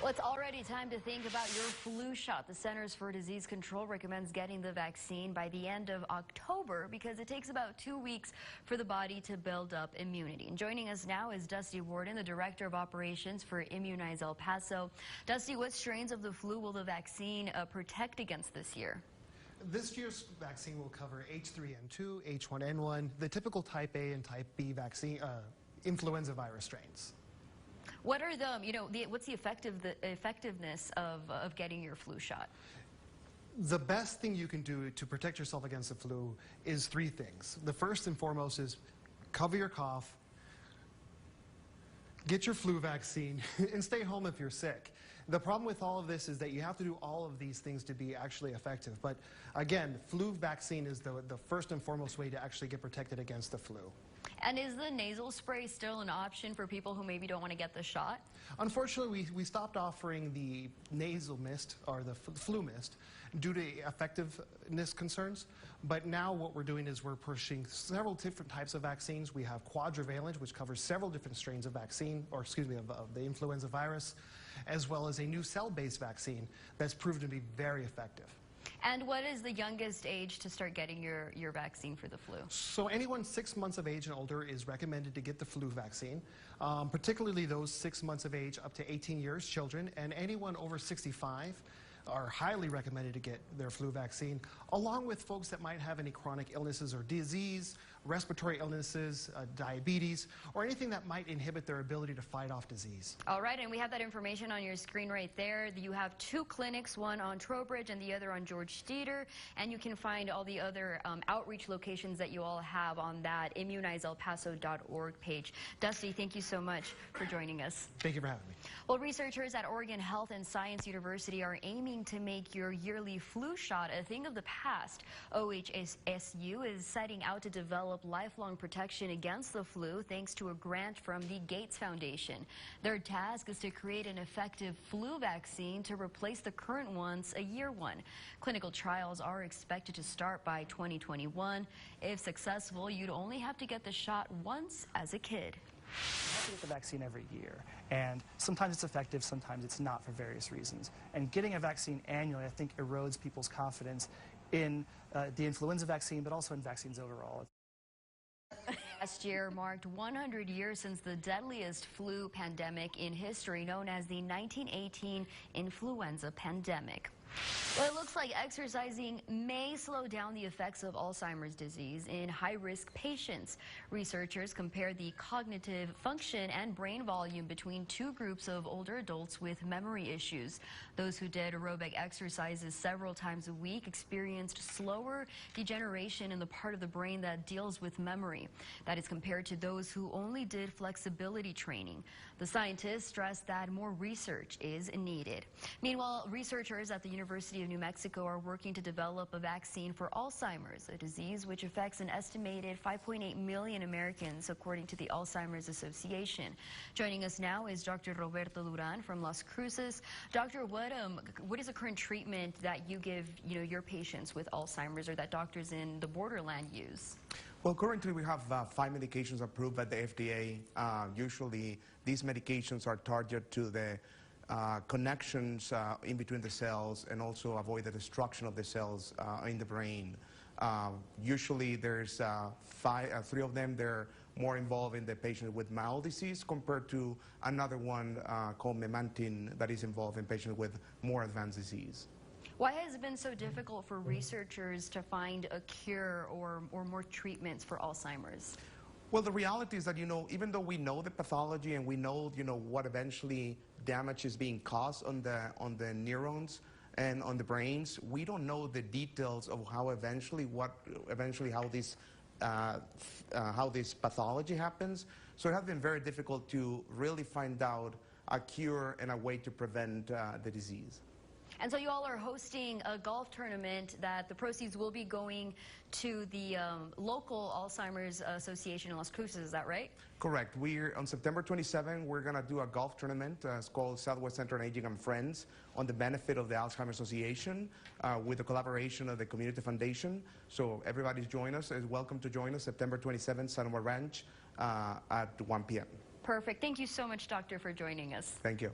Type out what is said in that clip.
Well, it's already time to think about your flu shot. The Centers for Disease Control recommends getting the vaccine by the end of October because it takes about 2 weeks for the body to build up immunity. And joining us now is Dusty Warden, the Director of Operations for Immunize El Paso. Dusty, what strains of the flu will the vaccine protect against this year? This year's vaccine will cover H3N2, H1N1, the typical type A and type B vaccine, influenza virus strains. What are what's the effectiveness of getting your flu shot? The best thing you can do to protect yourself against the flu is 3 things. The first and foremost is cover your cough, get your flu vaccine, and stay home if you're sick. The problem with all of this is that you have to do all of these things to be actually effective. But again, flu vaccine is the first and foremost way to actually get protected against the flu. And is the nasal spray still an option for people who maybe don't want to get the shot? Unfortunately, we stopped offering the nasal mist or the flu mist due to effectiveness concerns. But now what we're doing is we're pushing several different types of vaccines. We have quadrivalent, which covers several different strains of vaccine, or excuse me, of the influenza virus, as well as a new cell-based vaccine that's proven to be very effective. And what is the youngest age to start getting your vaccine for the flu? So anyone 6 months of age and older is recommended to get the flu vaccine, particularly those 6 months of age up to 18 years, children, and anyone over 65 are highly recommended to get their flu vaccine, along with folks that might have any chronic illnesses or disease, respiratory illnesses, diabetes, or anything that might inhibit their ability to fight off disease. All right, and we have that information on your screen right there. You have 2 clinics, one on Trowbridge and the other on George Steeder, and you can find all the other outreach locations that you all have on that immunizeelpaso.org page. Dusty, thank you so much for joining us. Thank you for having me. Well, researchers at Oregon Health and Science University are aiming to make your yearly flu shot a thing of the past. OHSU is setting out to develop lifelong protection against the flu thanks to a grant from the Gates Foundation. Their task is to create an effective flu vaccine to replace the current ones, a year one. Clinical trials are expected to start by 2021. If successful, you'd only have to get the shot once as a kid. You have to get the vaccine every year, and sometimes it's effective, sometimes it's not for various reasons. And getting a vaccine annually, I think, erodes people's confidence in the influenza vaccine, but also in vaccines overall. Last year marked 100 years since the deadliest flu pandemic in history, known as the 1918 influenza pandemic. Well, it looks like exercising may slow down the effects of Alzheimer's disease in high-risk patients. Researchers compared the cognitive function and brain volume between 2 groups of older adults with memory issues. Those who did aerobic exercises several times a week experienced slower degeneration in the part of the brain that deals with memory. That is compared to those who only did flexibility training. The scientists stressed that more research is needed. Meanwhile, researchers at the University of New Mexico are working to develop a vaccine for Alzheimer's, a disease which affects an estimated 5.8 million Americans, according to the Alzheimer's Association. Joining us now is Dr. Roberto Duran from Las Cruces. Doctor, what is the current treatment that you give your patients with Alzheimer's, or that doctors in the borderland use? Well, currently we have 5 medications approved by the FDA. Usually these medications are targeted to the connections in between the cells and also avoid the destruction of the cells in the brain. Usually there's 3 of them. They're more involved in the patient with mild disease compared to another one called memantine that is involved in patients with more advanced disease. Why has it been so difficult for researchers to find a cure or more treatments for Alzheimer's? Well, the reality is that, even though we know the pathology and we know, what eventually damage is being caused on the neurons and on the brains, we don't know the details of how how this pathology happens. So it has been very difficult to really find out a cure and a way to prevent the disease. And so you all are hosting a golf tournament that the proceeds will be going to the local Alzheimer's Association in Las Cruces, is that right? Correct. On September 27, we're going to do a golf tournament. It's called Southwest Central Aging and Friends, on the benefit of the Alzheimer's Association with the collaboration of the Community Foundation. So everybody's join us, is welcome to join us September 27, Sonoma Ranch at 1 p.m. Perfect. Thank you so much, Doctor, for joining us. Thank you.